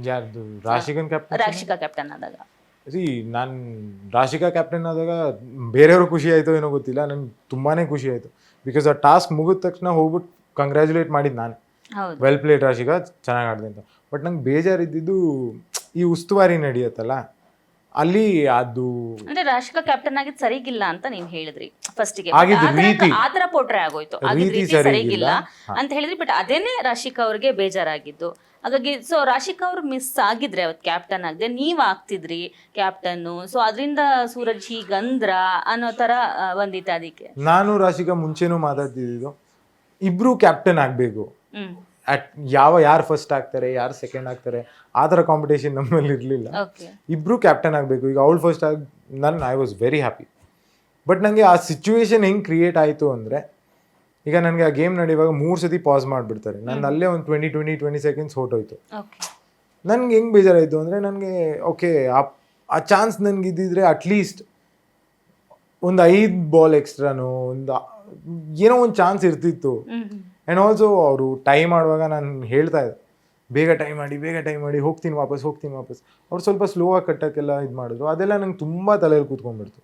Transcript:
ಯಾರ್ದು ರಾಶಿಗನ್ captain Rashika captain ಆದಾಗ. ನಾನು ರಾಶಿಕಾ ಕ್ಯಾಪ್ಟನ್ ಆದಾಗ ಬೇರೆಯವ್ರು ಖುಷಿ ಆಯಿತು ಏನೋ ಗೊತ್ತಿಲ್ಲ, ನಂಗೆ ತುಂಬಾ ಖುಷಿ ಆಯಿತು. ಬಿಕಾಸ್ ಆ ಟಾಸ್ಕ್ ಮುಗಿದ ತಕ್ಷಣ ಹೋಗ್ಬಿಟ್ಟು ಕಂಗ್ರ್ಯಾಚುಲೇಟ್ ಮಾಡಿದ್ದು ನಾನು, ಹೌದು. ವೆಲ್ ಪ್ಲೇಡ್ ರಾಶಿಕಾ, ಚೆನ್ನಾಗಿ ಆಡಿದೆ ಅಂತ. ಬಟ್ ನಂಗೆ ಬೇಜಾರಿದ್ದಿದ್ದು ಈ ಉಸ್ತುವಾರಿ ನಡೆಯುತ್ತಲ್ಲ ಅಲ್ಲಿ, ಅದು ಅಂದ್ರೆ ರಾಶಿಕಾ ಕ್ಯಾಪ್ಟನ್ ಆಗಿದ್ ಸರಿಗಿಲ್ಲ ಅಂತ ನೀವ್ ಹೇಳಿದ್ರಿ ಫಸ್ಟಿಗೆ, ಆಗಿದ್ದು ರೀತಿ, ಆತರ ಪೋಟ್ರೆ ಆಗೋಯ್ತು, ಆಗಿದ್ ರೀತಿ ರೀತಿ ಸರಿಗಿಲ್ಲ ಹಾ. ಅಂತ ಹೇಳಿದ್ರಿ. ಬಟ್ ಅದೇನೆ ರಾಶಿಕಾ ಅವ್ರಿಗೆ ಬೇಜಾರಾಗಿದ್ದು. ಹಾಗಾಗಿ ಸೊ ರಾಶಿಕಾ ಅವ್ರು ಮಿಸ್ ಆಗಿದ್ರೆ ಅವತ್ ಕ್ಯಾಪ್ಟನ್ ಆಗದೆ ನೀವ್ ಆಗ್ತಿದ್ರಿ ಕ್ಯಾಪ್ಟನ್, ಸೊ ಅದರಿಂದ ಸೂರಜ್ ಹೀಗಂದ್ರ ಅನ್ನೋ ತರ ಬಂದಿತ್ತು ಅದಕ್ಕೆ. ನಾನು ರಾಶಿಕಾ ಮುಂಚೆನೂ ಮಾತಾಡ್ತಿದ್ದು ಇಬ್ರು ಕ್ಯಾಪ್ಟನ್ ಆಗಬೇಕು. ಹ್ಮ್. ಯಾರು ಫಸ್ಟ್ ಆಗ್ತಾರೆ, ಯಾರು ಸೆಕೆಂಡ್ ಆಗ್ತಾರೆ, ಆ ಥರ ಕಾಂಪಿಟೇಷನ್ ನಮ್ಮಲ್ಲಿ ಇರಲಿಲ್ಲ. ಓಕೆ. ಇಬ್ರು ಕ್ಯಾಪ್ಟನ್ ಆಗಬೇಕು. ಈಗ ಅವಳು ಫಸ್ಟ್ ಆಗಿ I was very happy. But ನನಗೆ ಆ ಸಿಚುವೇಶನ್ ಹೆಂಗೆ ಕ್ರಿಯೇಟ್ ಆಯಿತು ಅಂದರೆ, ಈಗ ನನಗೆ ಆ ಗೇಮ್ ನಡೆಯುವಾಗ 3 ಸತಿ ಪಾಸ್ ಮಾಡಿಬಿಡ್ತಾರೆ, ನಾನು ಅಲ್ಲೇ ಒಂದು 20 ಸೆಕೆಂಡ್ಸ್ ಹೊರಟೋಯ್ತು. ಓಕೆ. ನನಗೆ ಹೆಂಗೆ ಬೇಜಾರಾಯಿತು ಅಂದರೆ, ನನಗೆ ಓಕೆ ಆ ಚಾನ್ಸ್ ನನಗೆ ಇದ್ದಿದ್ರೆ ಅಟ್ಲೀಸ್ಟ್ ಒಂದು 5 ಬಾಲ್ ಎಕ್ಸ್ಟ್ರಾನು, ಏನೋ ಒಂದು ಚಾನ್ಸ್ ಇರ್ತಿತ್ತು. ಆ್ಯಂಡ್ ಆಲ್ಸೋ ಅವರು ಟೈಮ್ ಮಾಡುವಾಗ ನಾನು ಹೇಳ್ತಾ ಇದ್ದೆ, ಬೇಗ ಟೈಮ್ ಮಾಡಿ ಹೋಗ್ತೀನಿ ವಾಪಸ್. ಅವ್ರು ಸ್ವಲ್ಪ ಸ್ಲೋ ಆಗಿ ಕಟ್ಟೋಕ್ಕೆಲ್ಲ ಇದು ಮಾಡಿದ್ರು. ಅದೆಲ್ಲ ನಂಗೆ ತುಂಬ ತಲೆಯಲ್ಲಿ ಕೂತ್ಕೊಂಡ್ಬಿಡ್ತು.